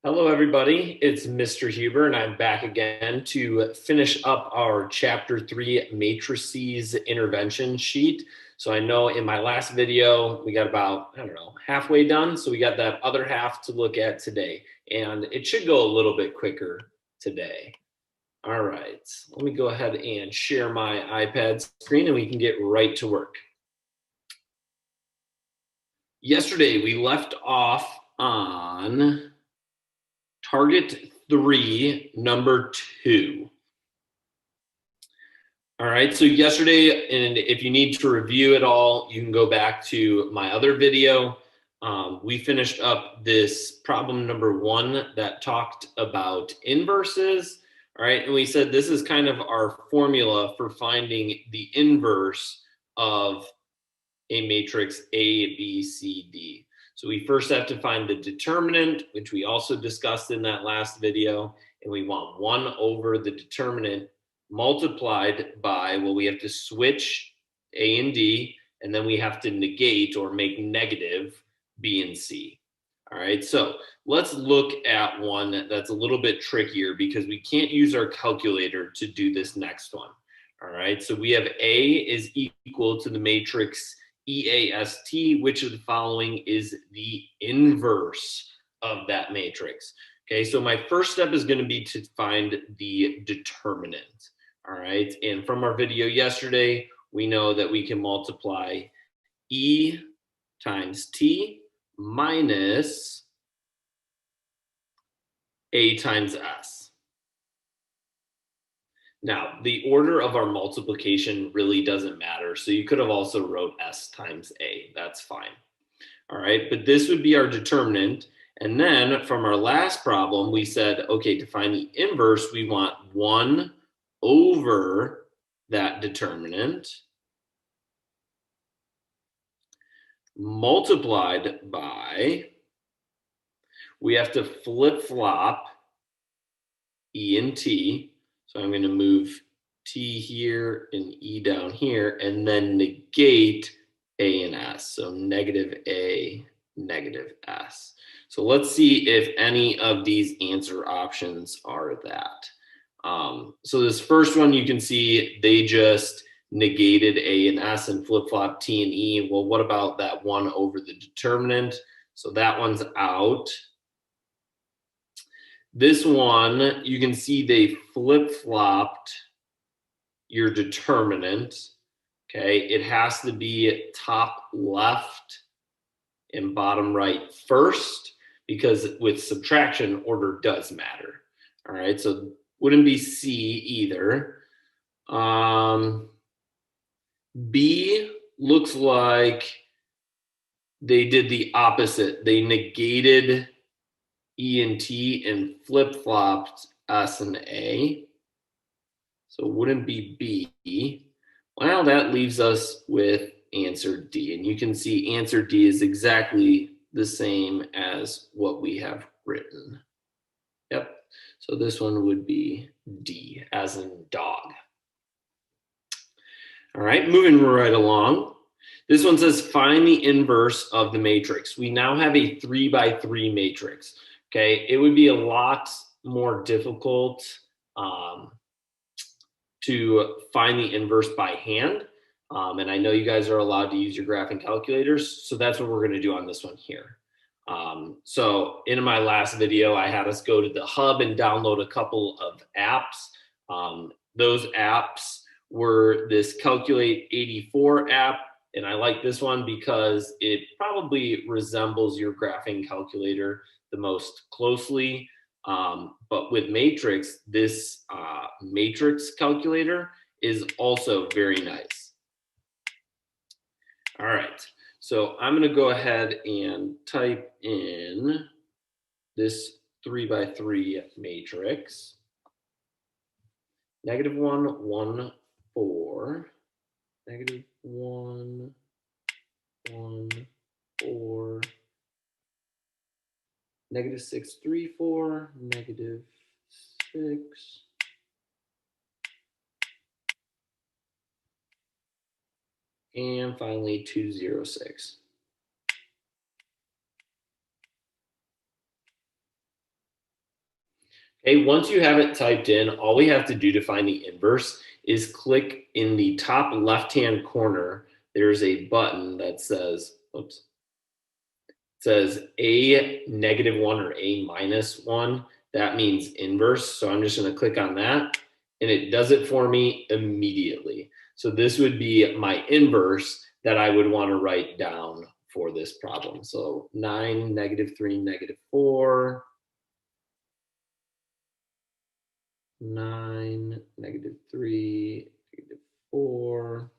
Hello, everybody. It's Mr. Huber, and I'm back again to finish up our Chapter 3 Matrices intervention sheet. So I know in my last video, we got about, halfway done. So we got that other half to look at today. And it should go a little bit quicker today. All right, let me go ahead and share my iPad screen and we can get right to work. Yesterday, we left off on target 3, number 2. All right, so yesterday, and if you need to review it all, you can go back to my other video. We finished up this problem number 1 that talked about inverses. All right, and we said this is kind of our formula for finding the inverse of a matrix A, B, C, D. So we first have to find the determinant, which we also discussed in that last video, and we want 1 over the determinant multiplied by, well, we have to switch A and D, and then we have to negate or make negative B and C. All right, so let's look at one that's a little bit trickier because we can't use our calculator to do this next one. All right, so we have A is equal to the matrix EAST, which of the following is the inverse of that matrix. Okay, so my first step is going to be to find the determinant. All right, and from our video yesterday, we know that we can multiply E times T minus A times S. Now, the order of our multiplication really doesn't matter. So you could have also wrote S times A. That's fine. All right, but this would be our determinant. And then from our last problem, we said, okay, to find the inverse, we want 1 over that determinant multiplied by, we have to flip-flop E and T. So I'm going to move T here and E down here, and then negate A and S. So negative A, negative S. So let's see if any of these answer options are that. So this first one, you can see they just negated A and S and flip-flop T and E. Well, what about that 1 over the determinant? So that one's out. This one, you can see they flip-flopped your determinant. Okay, it has to be top left and bottom right first, because with subtraction, order does matter. All right, so wouldn't be C either. B looks like they did the opposite. They negated E and T and flip-flopped S and A. So it wouldn't be B. Well, that leaves us with answer D. And you can see answer D is exactly the same as what we have written. Yep. So this one would be D, as in dog. All right, moving right along. This one says find the inverse of the matrix. We now have a 3 by 3 matrix. Okay, it would be a lot more difficult to find the inverse by hand. And I know you guys are allowed to use your graphing calculators, so that's what we're going to do on this one here. So in my last video, I had us go to the hub and download a couple of apps. Those apps were this Calculate 84 app, and I like this one because it probably resembles your graphing calculator the most closely. But with Matrix, this Matrix calculator is also very nice. All right, so I'm going to go ahead and type in this 3 by 3 matrix. -1, 1, 4. -1, 1, 4. -6, 3, 4. -6. And finally 2, 0, 6. Okay, once you have it typed in, all we have to do to find the inverse is click in the top left-hand corner. There's a button that says, oops, says A-1 or A-1. That means inverse. So I'm just going to click on that and it does it for me immediately. So this would be my inverse that I would want to write down for this problem. So 9, -3, -4. 9, -3, -4.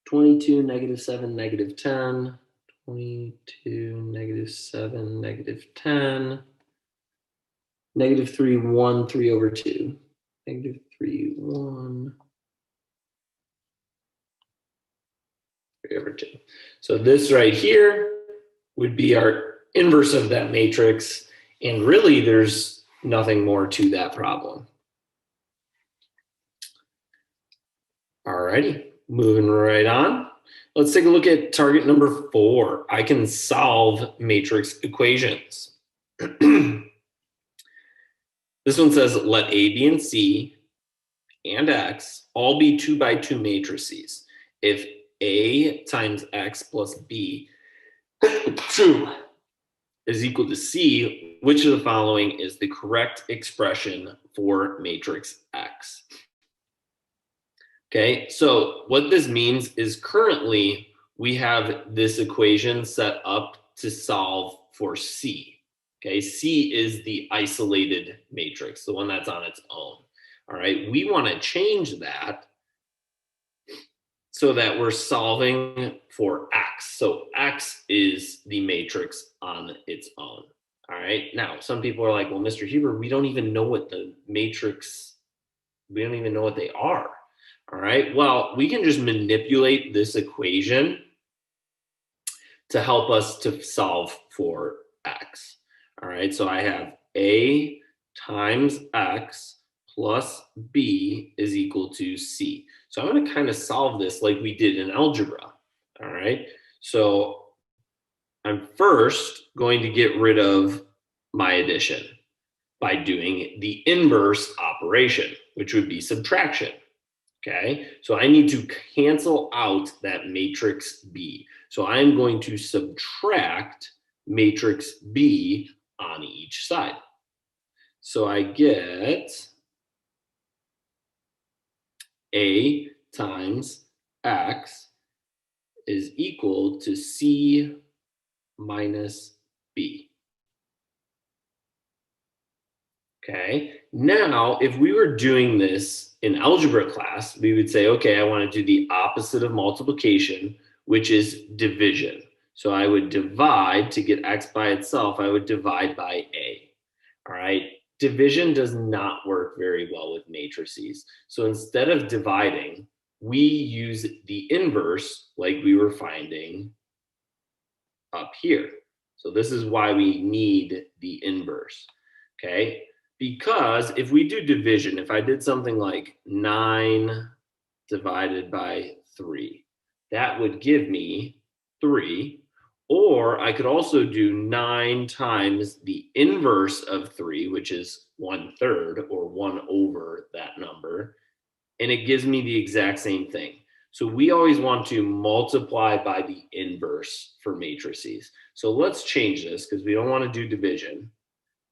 22, -7, -10. 22, -7, -10. -3, 1, 3/2. -3, 1, 3/2. So this right here would be our inverse of that matrix. And really, there's nothing more to that problem. All righty, moving right on. Let's take a look at target number 4. I can solve matrix equations. This one says, let A, B, and C and X all be 2 by 2 matrices. If A times X plus B is equal to C, which of the following is the correct expression for matrix X? Okay, so what this means is currently we have this equation set up to solve for C. Okay, C is the isolated matrix, the one that's on its own. All right, we want to change that so that we're solving for X. So X is the matrix on its own. All right, now some people are like, well, Mr. Huber, we don't even know what the matrix, we don't even know what they are. All right, well, we can just manipulate this equation to help us to solve for X. All right, so I have A times X plus B is equal to C. So I'm going to kind of solve this like we did in algebra. All right, so I'm first going to get rid of my addition by doing the inverse operation, which would be subtraction. Okay, so I need to cancel out that matrix B. So I'm going to subtract matrix B on each side. So I get A times X is equal to C minus B. Okay, now if we were doing this in algebra class, we would say, okay, I want to do the opposite of multiplication, which is division. So I would divide to get X by itself, I would divide by A. All right, division does not work very well with matrices. So instead of dividing, we use the inverse like we were finding up here. So this is why we need the inverse, okay? Because if we do division, if I did something like 9 divided by 3, that would give me 3. Or I could also do 9 times the inverse of 3, which is 1/3 or 1 over that number, and it gives me the exact same thing. So we always want to multiply by the inverse for matrices. So let's change this because we don't want to do division.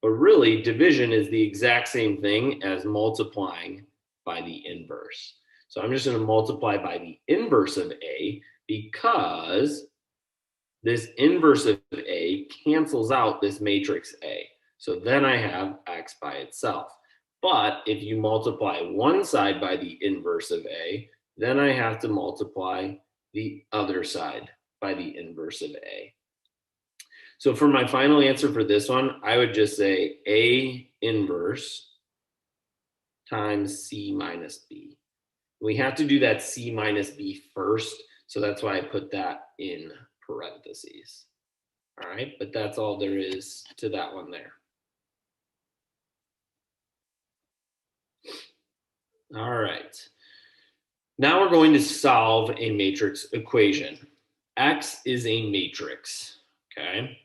But really, division is the exact same thing as multiplying by the inverse. So I'm just going to multiply by the inverse of A because this inverse of A cancels out this matrix A. So then I have X by itself. But if you multiply one side by the inverse of A, then I have to multiply the other side by the inverse of A. So for my final answer for this one, I would just say A inverse times C minus B. We have to do that C minus B first, so that's why I put that in parentheses. All right, but that's all there is to that one there. All right. Now we're going to solve a matrix equation. X is a matrix, okay?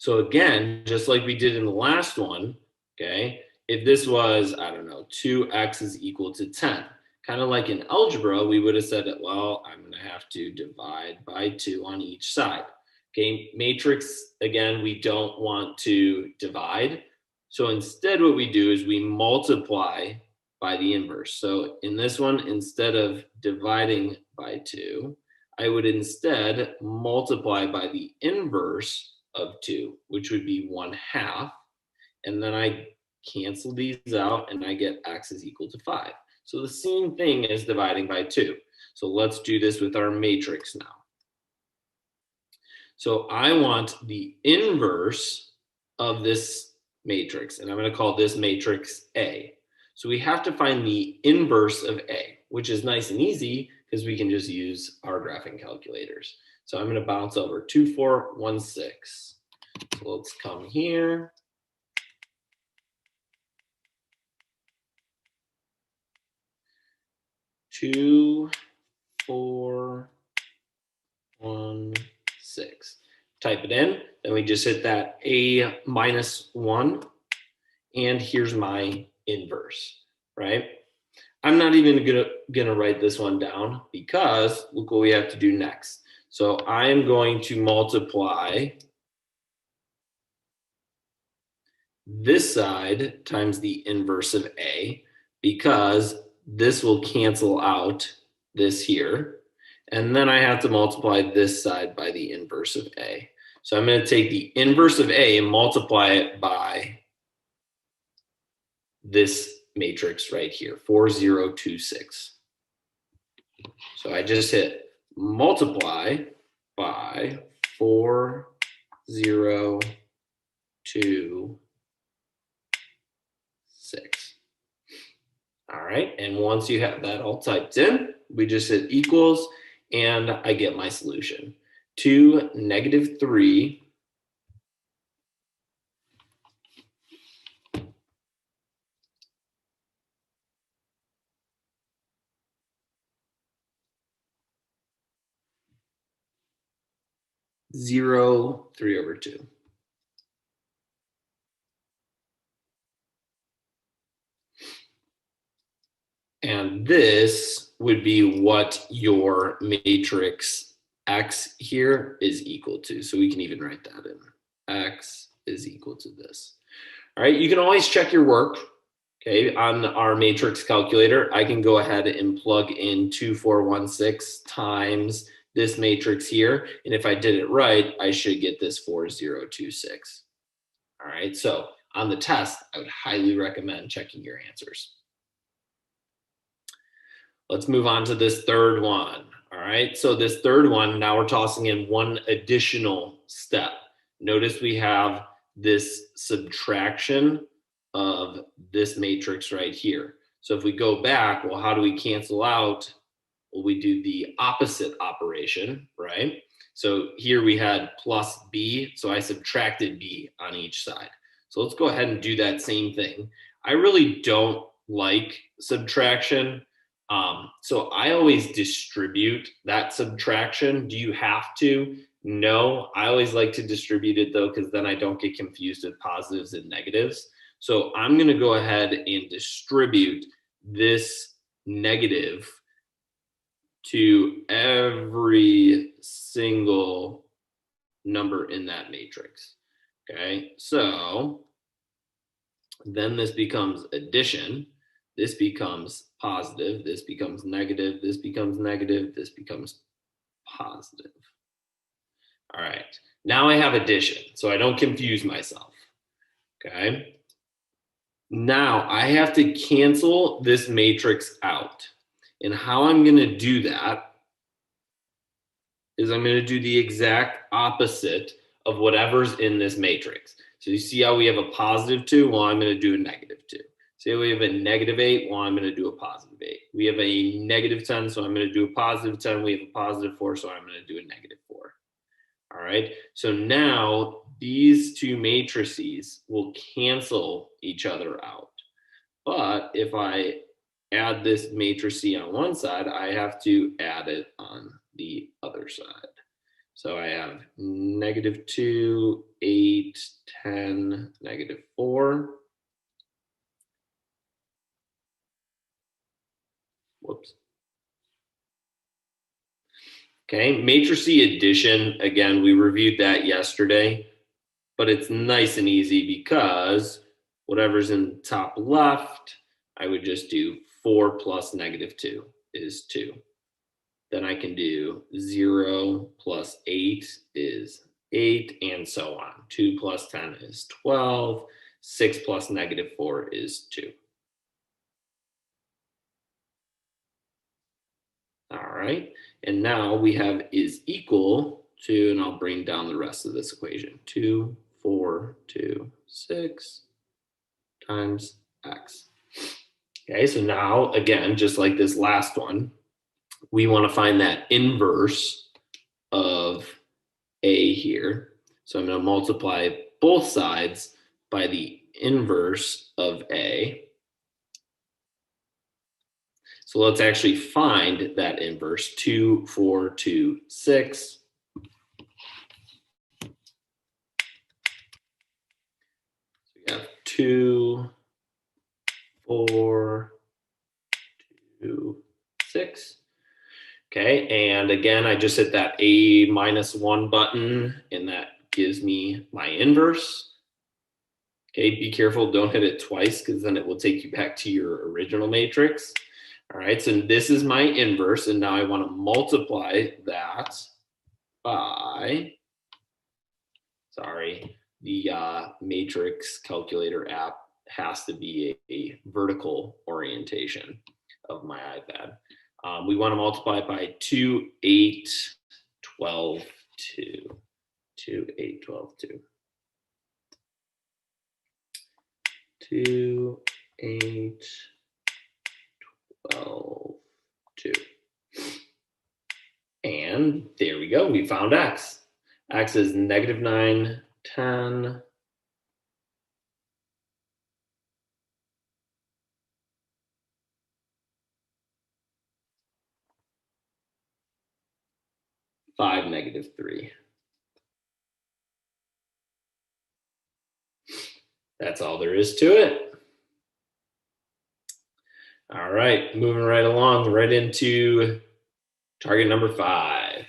So again, just like we did in the last one, okay, if this was, I don't know, 2x is equal to 10, kind of like in algebra, we would have said, well, I'm going to have to divide by 2 on each side. Okay, matrix, again, we don't want to divide. So instead, what we do is we multiply by the inverse. So in this one, instead of dividing by 2, I would instead multiply by the inverse of 2, which would be 1/2. And then I cancel these out and I get x is equal to 5. So the same thing as dividing by 2. So let's do this with our matrix now. So I want the inverse of this matrix, and I'm going to call this matrix A. So we have to find the inverse of A, which is nice and easy because we can just use our graphing calculators. So I'm going to bounce over 2, 4, 1, 6. So let's come here. Two, 4, 1, 6. Type it in, then we just hit that A minus 1, and here's my inverse, right? I'm not even gonna write this one down because look what we have to do next. So I'm going to multiply this side times the inverse of A because this will cancel out this here. And then I have to multiply this side by the inverse of A. So I'm going to take the inverse of A and multiply it by this matrix right here, 4026. So I just hit multiply by 4026. All right, and once you have that all typed in, we just hit equals, and I get my solution. 2, -3, zero, 3/2. And this would be what your matrix X here is equal to. So we can even write that in. X is equal to this. All right, you can always check your work. Okay, on our matrix calculator, I can go ahead and plug in 2416 times this matrix here. And if I did it right, I should get this 4026. All right, so on the test, I would highly recommend checking your answers. Let's move on to this third one. All right, so this third one, now we're tossing in one additional step. Notice we have this subtraction of this matrix right here. So if we go back, well, how do we cancel out? Well, we do the opposite operation, right? So here we had plus B, so I subtracted B on each side. So let's go ahead and do that same thing. I really don't like subtraction. So I always distribute that subtraction. Do you have to? No, I always like to distribute it though, because then I don't get confused with positives and negatives. So I'm going to go ahead and distribute this negative to every single number in that matrix. Okay, so then this becomes addition. This becomes positive, this becomes negative, this becomes negative, this becomes positive. All right, now I have addition, so I don't confuse myself, okay? Now I have to cancel this matrix out. And how I'm gonna do that is I'm gonna do the exact opposite of whatever's in this matrix. So you see how we have a +2? Well, I'm gonna do a -2. Say we have a -8, well, I'm going to do a +8. We have a -10, so I'm going to do a +10. We have a +4, so I'm going to do a -4. All right, so now these two matrices will cancel each other out. But if I add this matrice on one side, I have to add it on the other side. So I have -2, 8, 10, -4. Whoops. Okay, matrix addition, again, we reviewed that yesterday, but it's nice and easy because whatever's in the top left, I would just do 4 plus -2 is 2. Then I can do 0 plus 8 is 8, and so on. 2 plus 10 is 12. 6 plus -4 is 2. All right. And now we have is equal to, and I'll bring down the rest of this equation. 2, 4, 2, 6 times x. Okay, so now, again, just like this last one, we want to find that inverse of a here. So I'm going to multiply both sides by the inverse of a. So let's actually find that inverse. 2, 4, 2, 6. So we have 2, 4, 2, 6. Okay, and again, I just hit that a -1 button, and that gives me my inverse. Okay, be careful, don't hit it twice, because then it will take you back to your original matrix. All right, so this is my inverse, and now I want to multiply that by, sorry, the matrix calculator app has to be a vertical orientation of my iPad. We want to multiply it by 2, 8, 12, 2. 2, 8, 12, 2. 2, 8, 12, 2. And there we go. We found x. X is -9, 10, 5, -3. That's all there is to it. All right, moving right along, right into target number 5.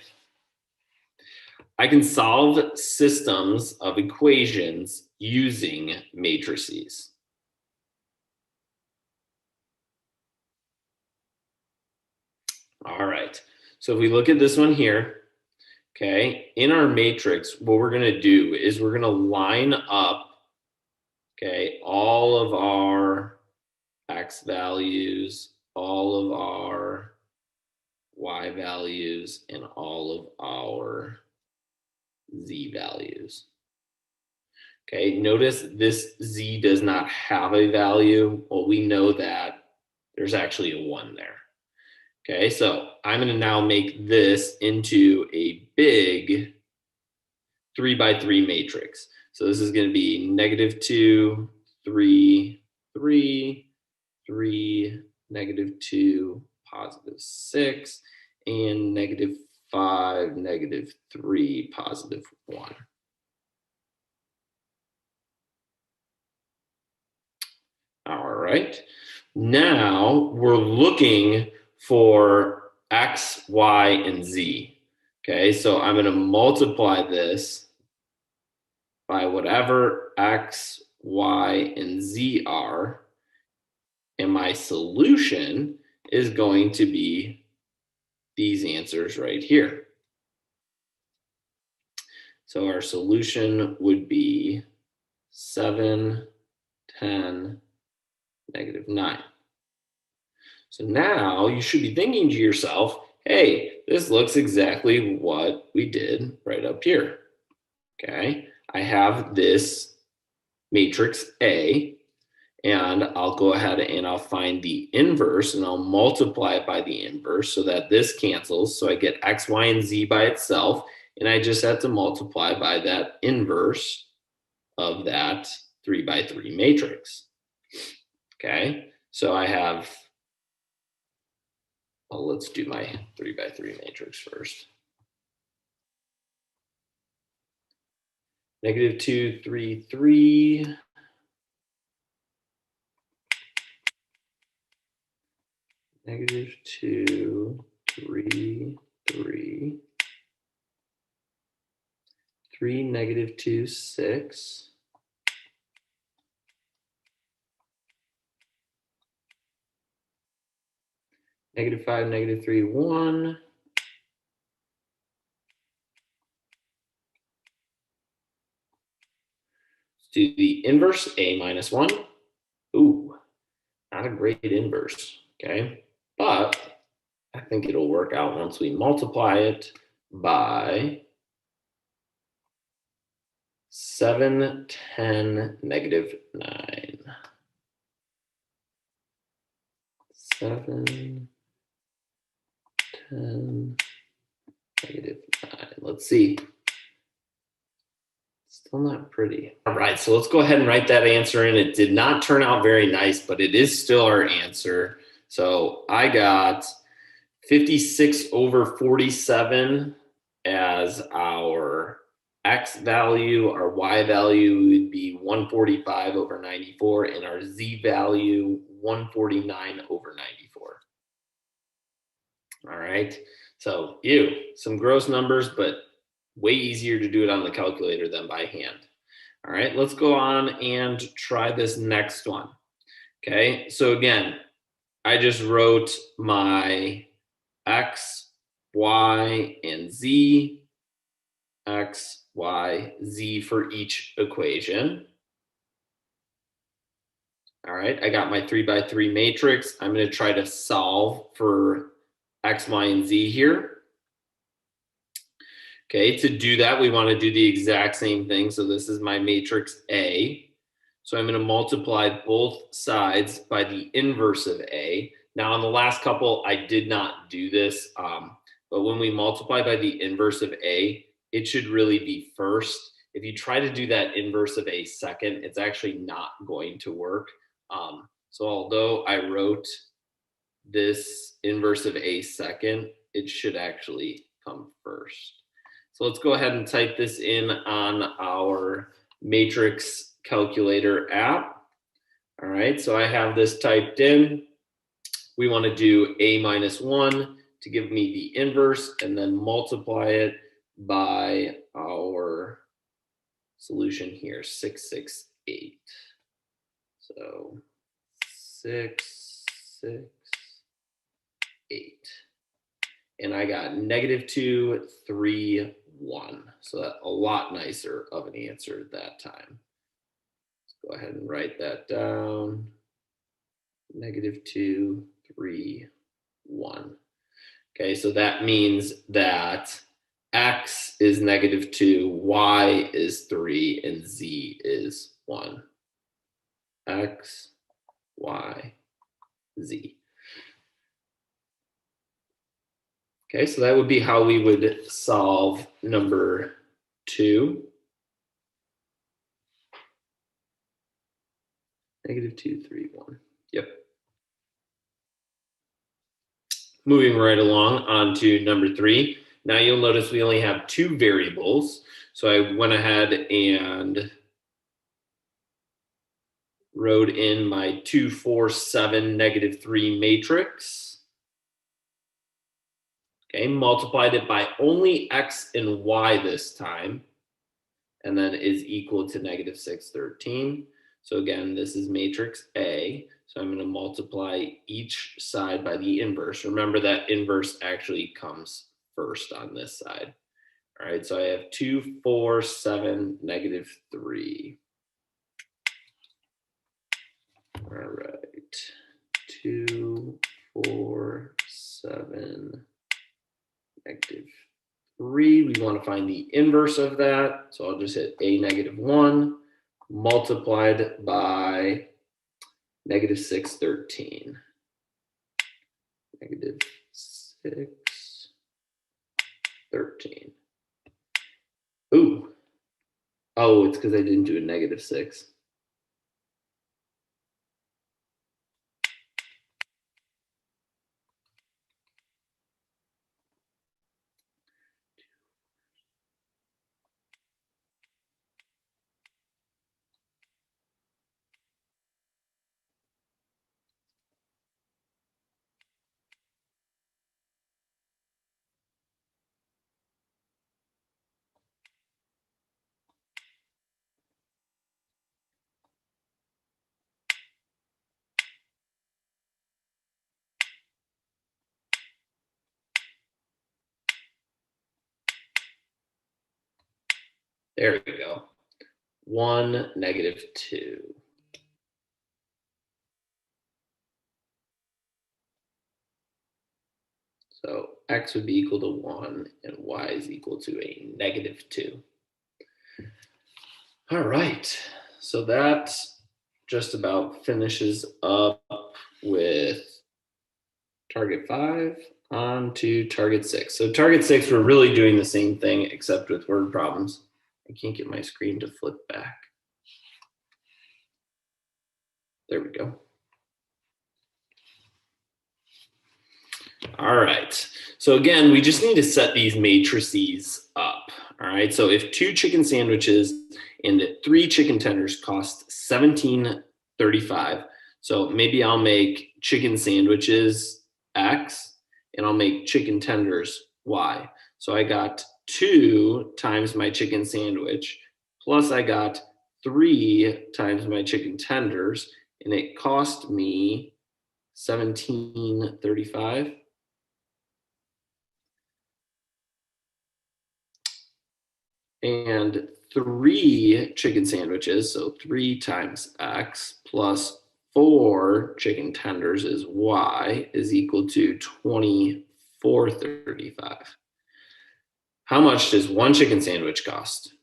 I can solve systems of equations using matrices. All right, so if we look at this one here, okay, in our matrix, what we're gonna do is we're gonna line up, okay, all of our x values, all of our y values, and all of our z values. Okay, notice this z does not have a value. Well, we know that there's actually a 1 there. Okay, so I'm going to now make this into a big 3 by 3 matrix. So this is going to be -2, 3, 3, 3, -2, +6, and -5, -3, +1. All right. Now we're looking for x, y, and z. Okay, so I'm going to multiply this by whatever x, y, and z are. And my solution is going to be these answers right here. So our solution would be 7, 10, -9. So now you should be thinking to yourself, hey, this looks exactly what we did right up here. Okay, I have this matrix A, and I'll go ahead and I'll find the inverse, and I'll multiply it by the inverse so that this cancels. So I get x, y, and z by itself, and I just have to multiply by that inverse of that 3 by 3 matrix. Okay, so I have, well, let's do my 3 by 3 matrix first. -2, 3, 3. -2, 3, 3. 3, -2, 6. -5, -3, 1. Let's do the inverse, a minus 1. Ooh, not a great inverse, okay? But I think it'll work out once we multiply it by 7, 10, -9. 7, 10, -9. Let's see. Still not pretty. All right, so let's go ahead and write that answer in. It did not turn out very nice, but it is still our answer. So I got 56/47 as our X value. Our Y value would be 145/94, and our Z value 149/94. All right, so some gross numbers, but way easier to do it on the calculator than by hand. All right, let's go on and try this next one. Okay, so again, I just wrote my X, Y, and Z, X, Y, Z for each equation. All right, I got my 3x3 matrix. I'm going to try to solve for X, Y, and Z here. Okay, to do that, we want to do the exact same thing. So this is my matrix A. So I'm going to multiply both sides by the inverse of A. Now, on the last couple, I did not do this, but when we multiply by the inverse of A, it should really be first. If you try to do that inverse of A second, it's actually not going to work. So although I wrote this inverse of A second, it should actually come first. So let's go ahead and type this in on our matrix calculator app. All right, so I have this typed in. We want to do A minus 1 to give me the inverse and then multiply it by our solution here, 668. So 6, 6, 8. And I got -2, 3, 1. So that's a lot nicer of an answer that time. Let's go ahead and write that down. -2, 3, 1. Okay, so that means that X is -2, Y is 3, and Z is 1. X, Y, Z. Okay, so that would be how we would solve number 2. -2, 3, 1. Yep. Moving right along on to number 3. Now you'll notice we only have 2 variables. So I went ahead and wrote in my 2, 4, 7, -3 matrix. Okay, multiplied it by only X and Y this time, and then is equal to -6, 13. So again, this is matrix A. So I'm going to multiply each side by the inverse. Remember that inverse actually comes first on this side. All right, so I have 2, 4, 7, -3. All right, 2, 4, 7, -3. We want to find the inverse of that. So I'll just hit A -1 multiplied by -6, 13. -6, 13. Ooh. Oh, it's because I didn't do a -6. There we go. 1, -2. So x would be equal to 1 and y is equal to a -2. All right, so that just about finishes up with target 5 on to target 6. So target 6, we're really doing the same thing except with word problems. I can't get my screen to flip back. There we go. All right. So again, we just need to set these matrices up. All right. So if 2 chicken sandwiches and 3 chicken tenders cost $17.35, so maybe I'll make chicken sandwiches X and I'll make chicken tenders Y. So I got 2 times my chicken sandwich, plus I got 3 times my chicken tenders, and it cost me $17.35. And 3 chicken sandwiches, so 3 times X plus 4 chicken tenders is Y is equal to $24.35. How much does 1 chicken sandwich cost?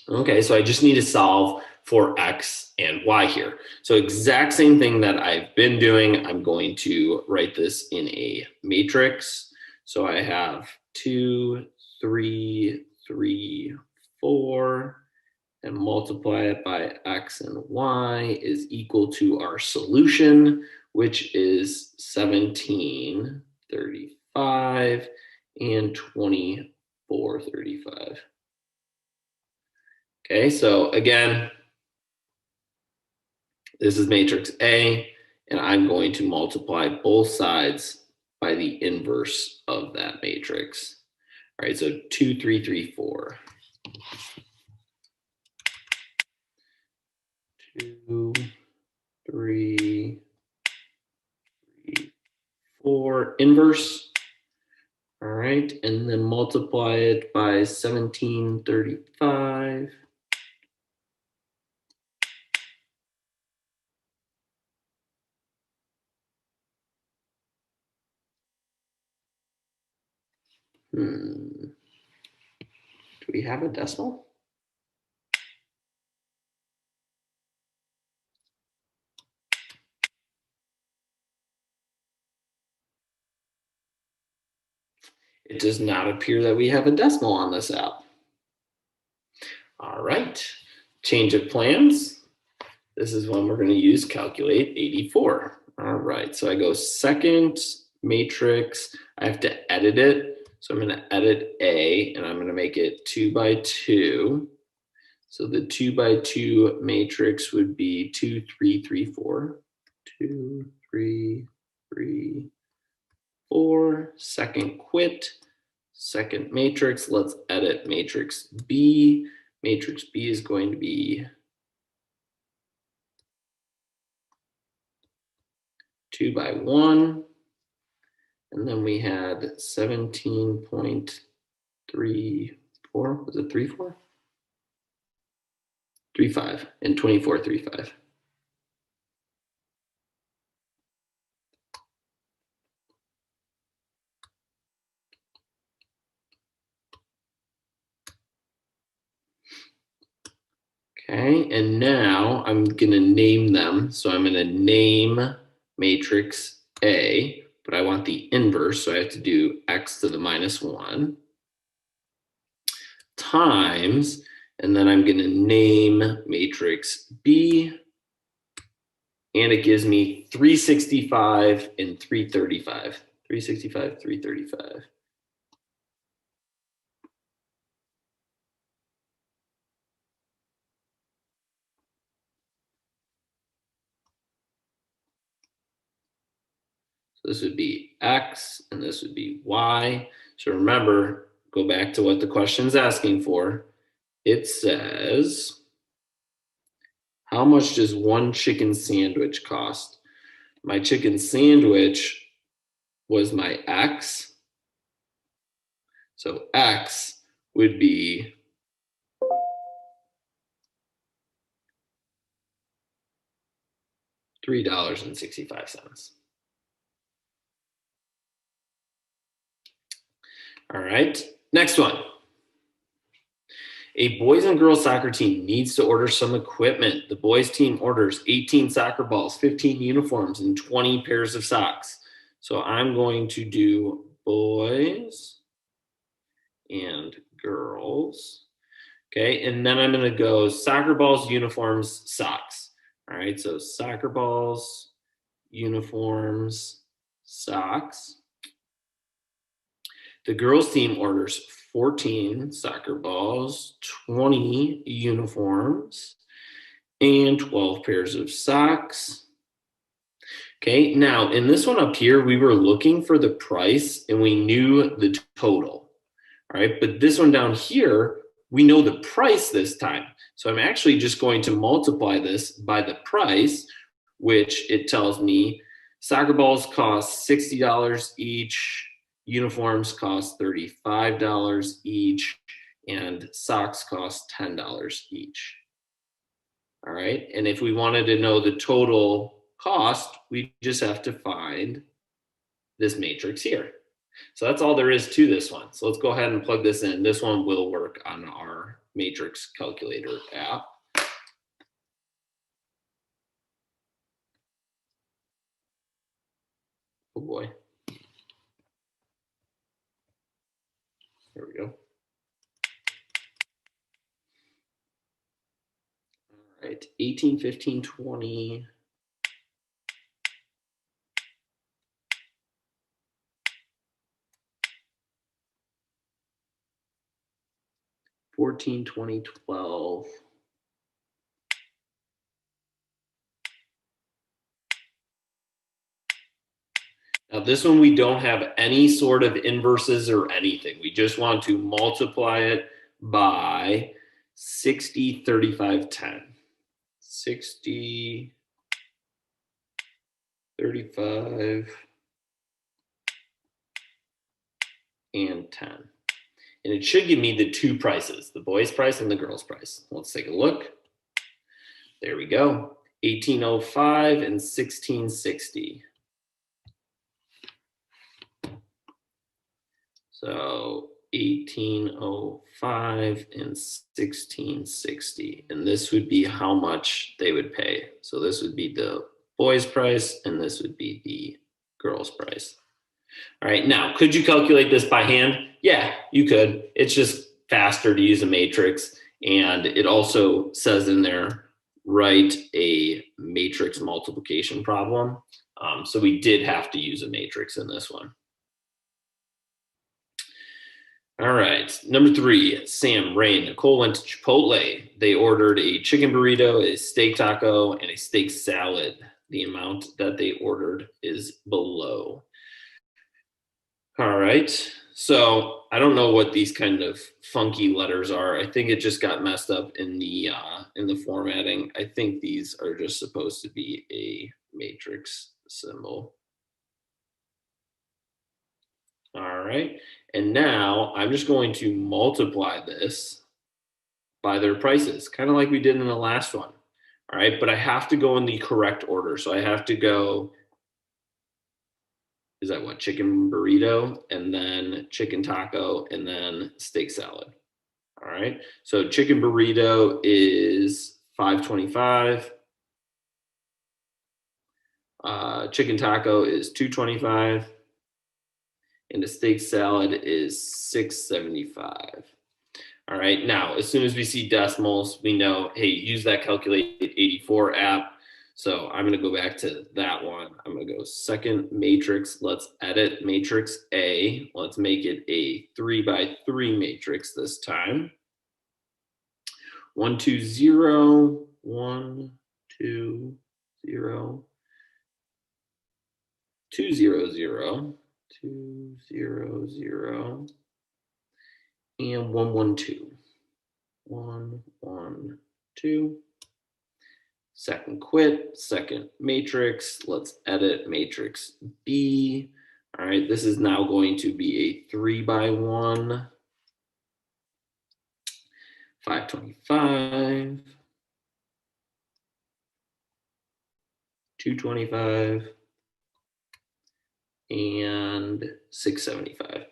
Okay, so I just need to solve for X and Y here. So exact same thing that I've been doing. I'm going to write this in a matrix. So I have 2, 3, 3, 4, and multiply it by X and Y is equal to our solution, which is 17.35 and 24.35. Okay, so again, this is matrix A, and I'm going to multiply both sides by the inverse of that matrix. All right, so 2, 3, 3, 4. 2, 3, 3, 4, inverse. All right, and then multiply it by 17.35. Do we have a decimal? It does not appear that we have a decimal on this app. All right, change of plans. This is when we're going to use calculate 84. All right, so I go second matrix. I have to edit it. So I'm going to edit A and I'm going to make it 2 by 2. So the 2 by 2 matrix would be 2, 3, 3, 4. 2, 3, 3, 4. Second quit. Second matrix. Let's edit matrix B. Matrix B is going to be 2 by 1. And then we had 17.34. Was it 34? 35 and 24.35. Okay, and now I'm going to name them. So I'm going to name matrix A, but I want the inverse, so I have to do x to the minus 1 times, and then I'm going to name matrix B, and it gives me 365 and 335. 365, 335. So this would be X and this would be Y. So remember, go back to what the question is asking for. It says, how much does 1 chicken sandwich cost? My chicken sandwich was my X. So X would be $3.65. All right, next one. A boys and girls soccer team needs to order some equipment. The boys team orders 18 soccer balls, 15 uniforms, and 20 pairs of socks. So I'm going to do boys and girls. Okay, and then I'm going to go soccer balls, uniforms, socks. All right, so soccer balls, uniforms, socks. The girls team orders 14 soccer balls, 20 uniforms, and 12 pairs of socks. Okay, now in this one up here, we were looking for the price and we knew the total. All right, but this one down here, we know the price this time. So I'm actually just going to multiply this by the price, which it tells me soccer balls cost $60 each, uniforms cost $35 each, and socks cost $10 each. All right, and if we wanted to know the total cost, we just have to find this matrix here. So that's all there is to this one. So let's go ahead and plug this in. This one will work on our matrix calculator app. Oh boy. There we go. All right, 18, 15, 20. 14, 20, 12. Now this one, we don't have any sort of inverses or anything. We just want to multiply it by 60, 35, 10. 60, 35, and 10. And it should give me the two prices, the boys' price and the girls' price. Let's take a look. There we go. 1805 and 1660. So 1805 and 1660. And this would be how much they would pay. So this would be the boys' price and this would be the girls' price. All right, now, could you calculate this by hand? Yeah, you could. It's just faster to use a matrix. And it also says in there, write a matrix multiplication problem. So we did have to use a matrix in this one. All right, number 3, Sam, Ray, and Nicole went to Chipotle. They ordered a chicken burrito, a steak taco, and a steak salad. The amount that they ordered is below. All right, so I don't know what these kind of funky letters are. I think it just got messed up in the formatting. I think these are just supposed to be a matrix symbol. All right, and now I'm just going to multiply this by their prices, kind of like we did in the last one. All right, but I have to go in the correct order. So I have to go, is that what, chicken burrito, and then chicken taco, and then steak salad. All right, so chicken burrito is $5.25. Chicken taco is $2.25. And the steak salad is $6.75. All right, now, as soon as we see decimals, we know, hey, use that Calculate 84 app. So I'm gonna go back to that one. I'm gonna go second matrix. Let's edit matrix A. Let's make it a 3x3 matrix this time. 1, 2, 0, 1, 2, 0, 2, 0, 0. 2, 0, 0, and 1, 1, 2. 1, 1, 2. Second quit, second matrix. Let's edit matrix B. All right, this is now going to be a 3x1. 525. $225, and $675.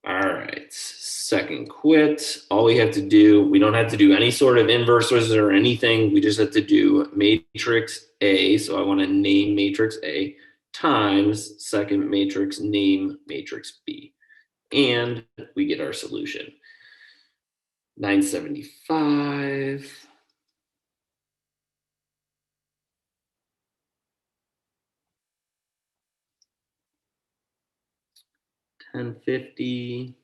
All right, second quit. All we have to do, we don't have to do any sort of inverses or anything. We just have to do matrix A. So I want to name matrix A times second matrix, name matrix B. And we get our solution. 975. 1050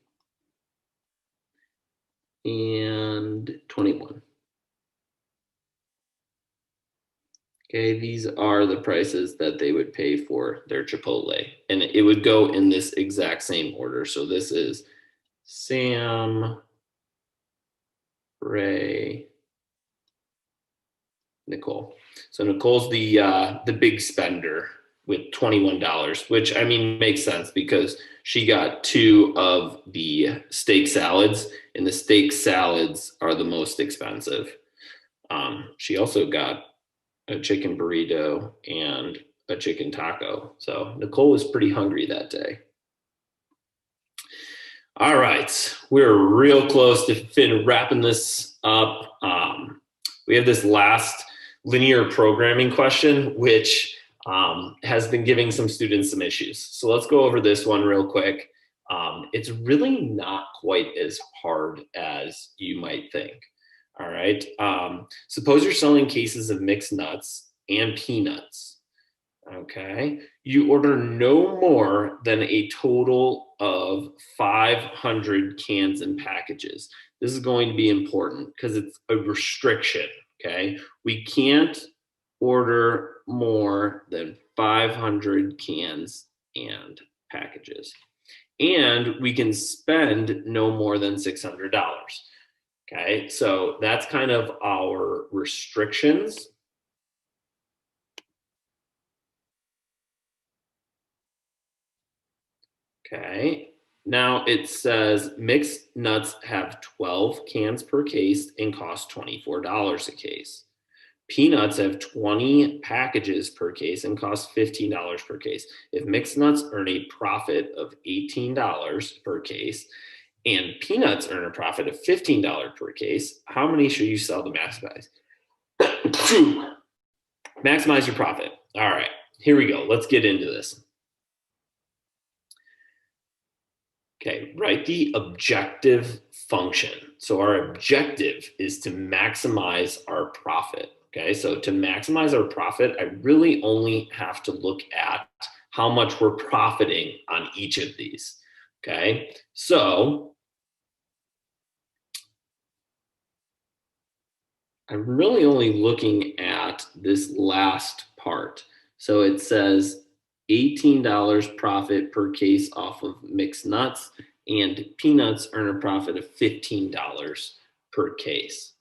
and 21. Okay, these are the prices that they would pay for their Chipotle. And it would go in this exact same order. So this is Sam, Ray, Nicole. So Nicole's the big spender with $21, which I mean makes sense because she got 2 of the steak salads, and the steak salads are the most expensive. She also got a chicken burrito and a chicken taco. So Nicole was pretty hungry that day. All right, we're real close to wrapping this up. We have this last linear programming question, which has been giving some students some issues. So let's go over this one real quick. It's really not quite as hard as you might think. All right. Suppose you're selling cases of mixed nuts and peanuts. Okay. You order no more than a total of 500 cans and packages. This is going to be important because it's a restriction. Okay. We can't order more than 500 cans and packages. And we can spend no more than $600. Okay, so that's kind of our restrictions. Okay, now it says mixed nuts have 12 cans per case and cost $24 a case. Peanuts have 20 packages per case and cost $15 per case. If mixed nuts earn a profit of $18 per case, and peanuts earn a profit of $15 per case, how many should you sell to maximize? Maximize your profit. All right, here we go. Let's get into this. Okay, write the objective function. So our objective is to maximize our profit. Okay, so to maximize our profit, I really only have to look at how much we're profiting on each of these. Okay, so I'm really only looking at this last part. So it says $18 profit per case off of mixed nuts, and peanuts earn a profit of $15 per case.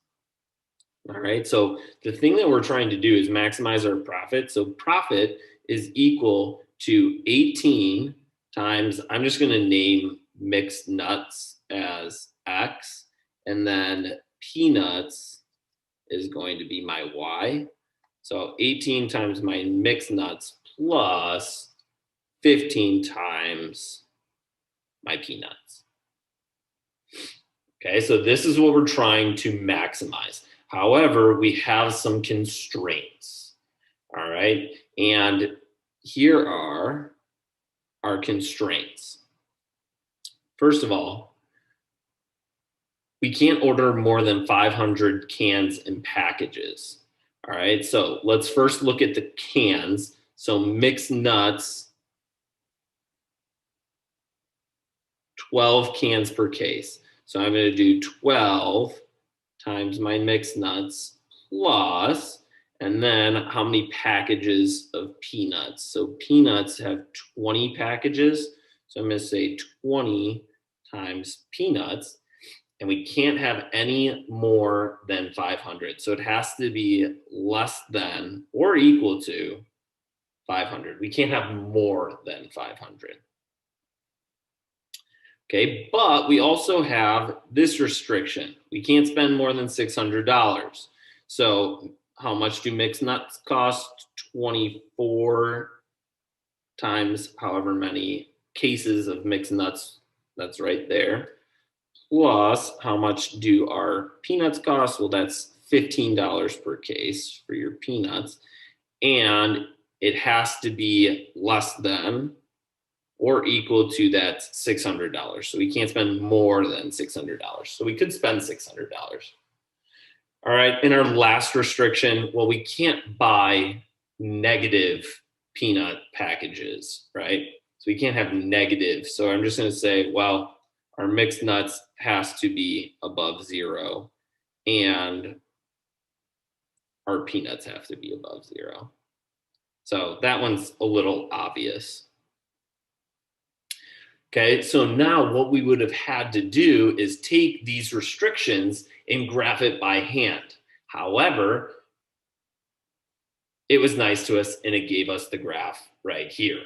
All right, so the thing that we're trying to do is maximize our profit. So profit is equal to 18 times, I'm just going to name mixed nuts as X, and then peanuts is going to be my Y. So 18 times my mixed nuts plus 15 times my peanuts. Okay, so this is what we're trying to maximize. However, we have some constraints. All right, and here are our constraints. First of all, we can't order more than 500 cans and packages. All right, so let's first look at the cans. So mixed nuts, 12 cans per case. So I'm going to do 12 times my mixed nuts plus, and then how many packages of peanuts? So peanuts have 20 packages. So I'm going to say 20 times peanuts. And we can't have any more than 500. So it has to be less than or equal to 500. We can't have more than 500. Okay, but we also have this restriction. We can't spend more than $600. So how much do mixed nuts cost? 24 times however many cases of mixed nuts, that's right there. Plus, how much do our peanuts cost? Well, that's $15 per case for your peanuts. And it has to be less than or equal to that $600. So we can't spend more than $600. So we could spend $600. All right. In our last restriction, well, we can't buy negative peanut packages, right? So we can't have negative. So I'm just going to say, well, our mixed nuts has to be above 0 and our peanuts have to be above 0. So that one's a little obvious. Okay, so now what we would have had to do is take these restrictions and graph it by hand. However, it was nice to us and it gave us the graph right here.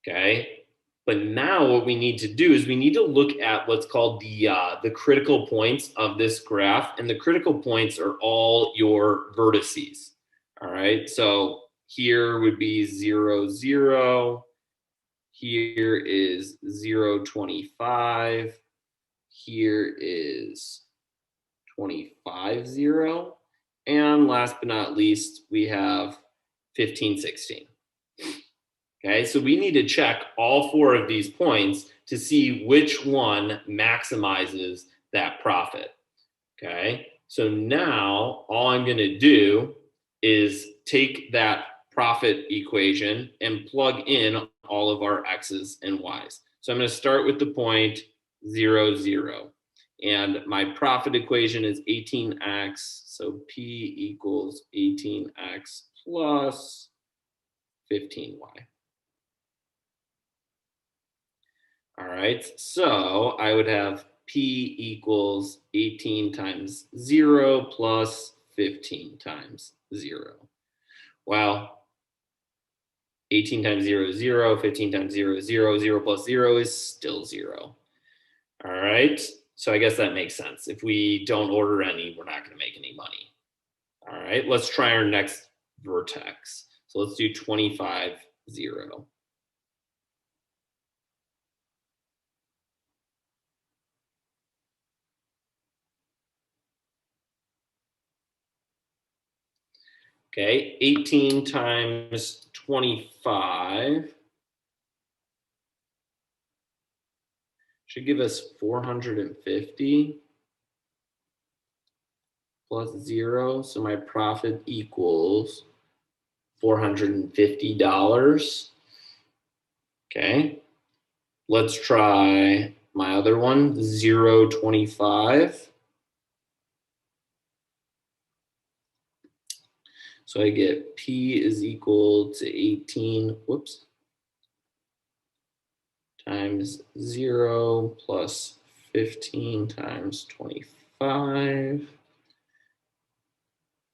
Okay, but now what we need to do is we need to look at what's called the critical points of this graph, and the critical points are all your vertices. All right, so here would be 0, 0. Here is 0, 25. Here is 25, 0. And last but not least, we have 15, 16. Okay, so we need to check all 4 of these points to see which one maximizes that profit. Okay, so now all I'm going to do is take that profit equation and plug in all of our x's and y's. So I'm going to start with the point 0, 0. And my profit equation is 18x. So P equals 18x plus 15y. All right, so I would have P equals 18 times 0 plus 15 times 0. Well, 18 times 0 is 0, 15 times 0 is 0, 0 plus 0 is still 0. All right, so I guess that makes sense. If we don't order any, we're not going to make any money. All right, let's try our next vertex. So let's do 25, 0. Okay, 18 times 25 should give us 450 plus 0. So my profit equals $450. Okay, let's try my other one, 0, 25. So I get P is equal to 18, whoops, times 0 plus 15 times 25.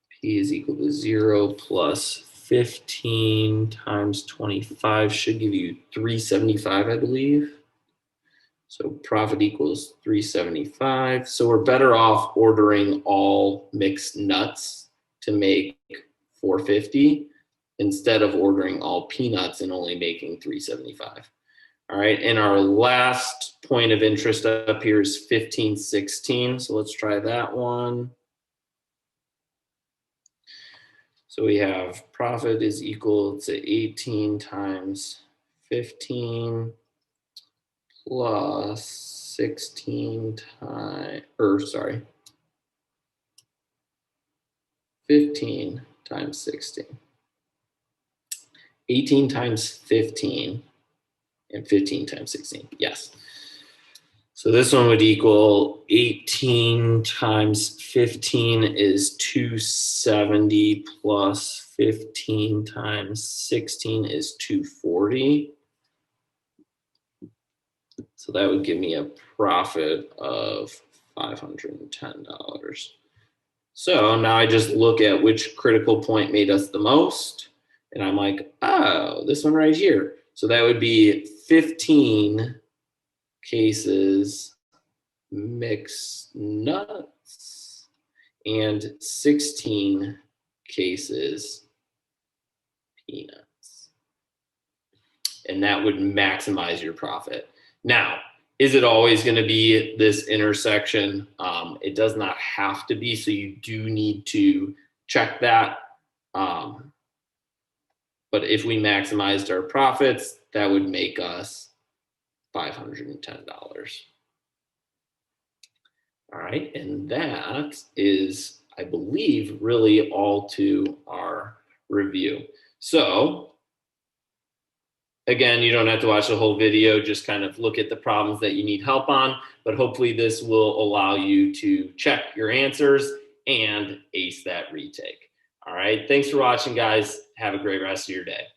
P is equal to 0 plus 15 times 25 should give you 375, I believe. So profit equals 375. So we're better off ordering all mixed nuts to make 450 instead of ordering all peanuts and only making 375. All right, and our last point of interest up here is 15, 16. So let's try that one. So we have profit is equal to 18 times 15 plus 16 times, 15 times 16. 18 times 15 and 15 times 16, yes. So this one would equal 18 times 15 is 270 plus 15 times 16 is 240. So that would give me a profit of $510. So now I just look at which critical point made us the most. And I'm like, oh, this one right here. So that would be 15 cases mixed nuts and 16 cases peanuts. And that would maximize your profit. Now, is it always going to be this intersection? It does not have to be, so you do need to check that. But if we maximized our profits, that would make us $510. All right, and that is, I believe, really all to our review. So again, you don't have to watch the whole video, just kind of look at the problems that you need help on, but hopefully this will allow you to check your answers and ace that retake. All right, thanks for watching, guys. Have a great rest of your day.